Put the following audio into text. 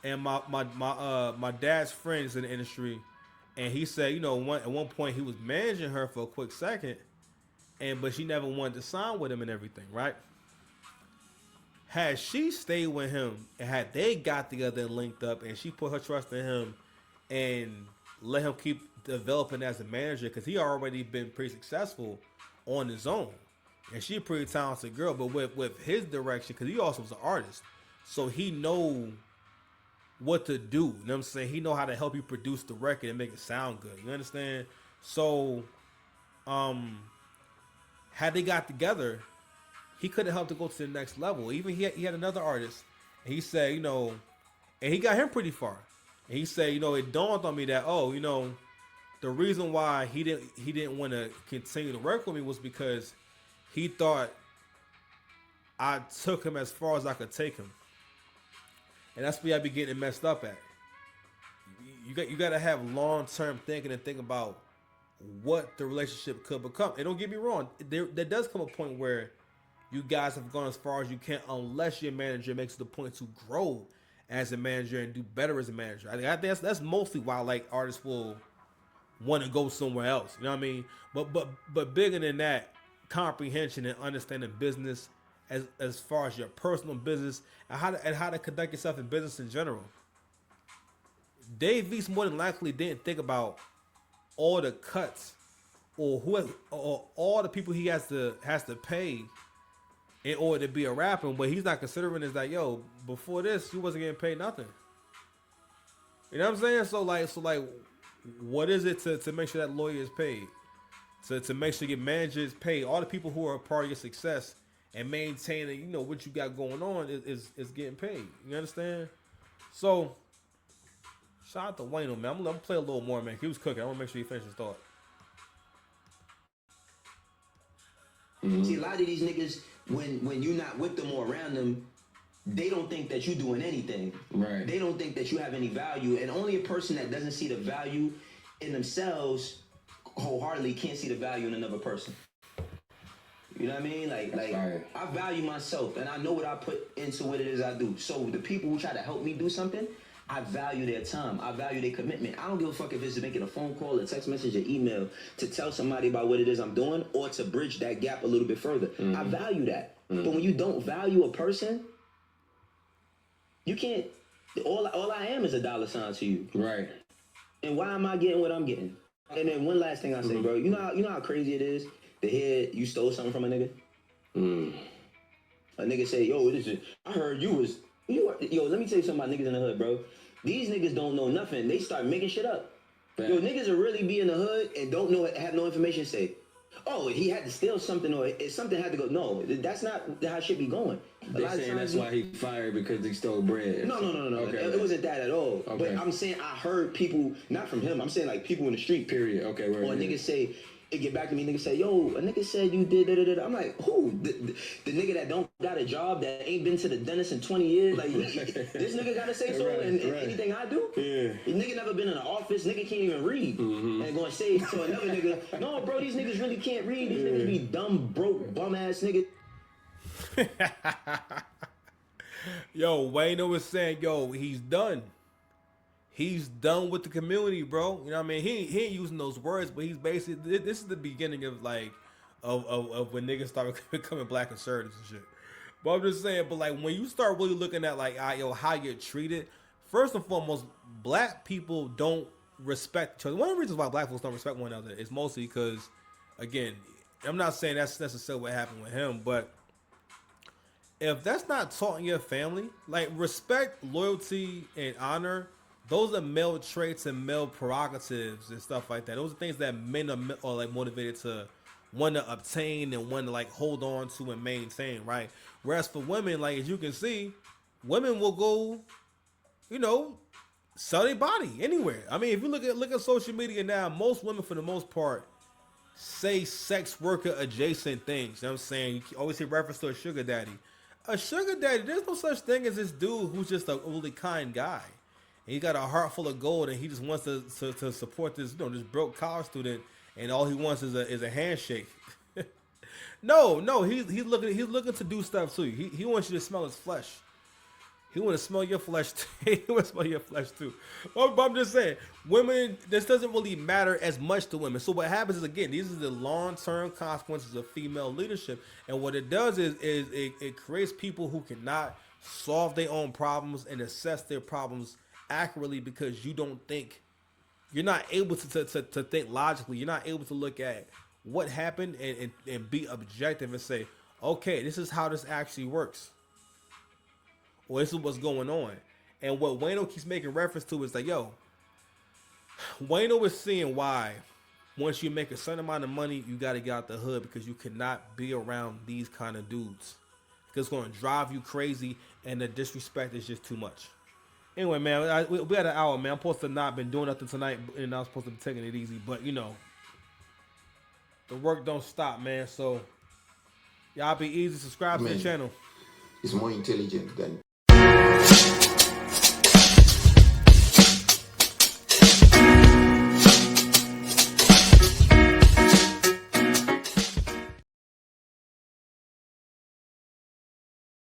and my dad's friends in the industry, and he said, at one point he was managing her for a quick second, and but she never wanted to sign with him and everything, right? Had she stayed with him and had they got together and linked up, and she put her trust in him and let him keep developing as a manager because he already been pretty successful on his own, and she a pretty talented girl. But with his direction, because he also was an artist, so he know what to do. You know what I'm saying? He know how to help you produce the record and make it sound good. You understand? So, um, had they got together, he could have helped to go to the next level. Even he had another artist, and he said, and he got him pretty far. And he said, it dawned on me that, the reason why he didn't want to continue to work with me was because he thought I took him as far as I could take him, and that's where I be getting messed up at. You got to have long term thinking and think about what the relationship could become. And don't get me wrong, there does come a point where you guys have gone as far as you can, unless your manager makes it the point to grow as a manager and do better as a manager. I think that's mostly why like artists will want to go somewhere else. You know what I mean? But bigger than that, comprehension and understanding business as far as your personal business and how to conduct yourself in business in general. Dave East more than likely didn't think about all the cuts or all the people he has to pay in order to be a rapper. What he's not considering is that, before this, you wasn't getting paid nothing. You know what I'm saying? So like, what is it to make sure that lawyer is paid? To make sure your manager is paid. All the people who are a part of your success and maintaining, what you got going on is getting paid. You understand? So, shout out to Wayno, man. I'm gonna play a little more, man. He was cooking. I want to make sure he finished his thought. See, a lot of these niggas, when you're not with them or around them, they don't think that you're doing anything. Right. They don't think that you have any value. And only a person that doesn't see the value in themselves wholeheartedly can't see the value in another person. You know what I mean? Like right. I value myself and I know what I put into what it is I do. So the people who try to help me do something, I value their time. I value their commitment. I don't give a fuck if it's making a phone call, a text message, an email to tell somebody about what it is I'm doing or to bridge that gap a little bit further. Mm-hmm. I value that. Mm-hmm. But when you don't value a person, you can't. All I am is a dollar sign to you. Right. And why am I getting what I'm getting? And then one last thing I say, bro. You know how crazy it is to hear you stole something from a nigga? A nigga say, yo, I heard you was... Yo, let me tell you something about niggas in the hood, bro. These niggas don't know nothing. They start making shit up. Right. Yo, niggas will really be in the hood and don't know, have no information. Say, oh, he had to steal something or something had to go. No, that's not how shit be going. They saying that's why he fired because he stole bread. No. Okay. It wasn't that at all. Okay. But I'm saying I heard people, not from him. I'm saying like people in the street. Period. Okay. Right. Or niggas say. It get back to me, niggas say, yo, a nigga said you did da. I'm like, who? The nigga that don't got a job, that ain't been to the dentist in 20 years? Like, this nigga gotta say so in anything I do? Yeah. Nigga never been in an office, nigga can't even read. And gonna say to another nigga, no, bro, these niggas really can't read. These niggas be dumb, broke, bum-ass niggas. Yo, Wayno was saying, he's done. He's done with the community, bro. You know what I mean? He ain't using those words, but he's basically, this is the beginning of like of when niggas start becoming black conservatives and shit. But I'm just saying, but like when you start really looking at like how you're treated, first and foremost, black people don't respect each other. One of the reasons why black folks don't respect one another is mostly because, again, I'm not saying that's necessarily what happened with him, but if that's not taught in your family, like respect, loyalty, and honor, those are male traits and male prerogatives and stuff like that. Those are things that men are like motivated to want to obtain and want to like hold on to and maintain, right? Whereas for women, like as you can see, women will go, sell their body anywhere. I mean, if you look at social media now, most women for the most part say sex worker adjacent things. You know what I'm saying? You always hear reference to a sugar daddy. A sugar daddy, there's no such thing as this dude who's just a really kind guy. And he got a heart full of gold, and he just wants to support this, this broke college student, and all he wants is a handshake. No, he's looking to do stuff too. He wants you to smell his flesh. He want to smell your flesh. He want to smell your flesh too. But I'm just saying, women. This doesn't really matter as much to women. So what happens is, again, these are the long-term consequences of female leadership, and what it does is it creates people who cannot solve their own problems and assess their problems accurately because you don't think. You're not able to think logically. You're not able to look at what happened and be objective and say, okay, this is how this actually works. Or this is what's going on. And what Wayno keeps making reference to is like, yo, Wayno is seeing why once you make a certain amount of money, you got to get out the hood because you cannot be around these kind of dudes. Because it's going to drive you crazy and the disrespect is just too much. Anyway, man, we had an hour, man. I'm supposed to not been doing nothing tonight, and I was supposed to be taking it easy. But, you know, the work don't stop, man. So, y'all be easy. Subscribe to the channel. He's more intelligent than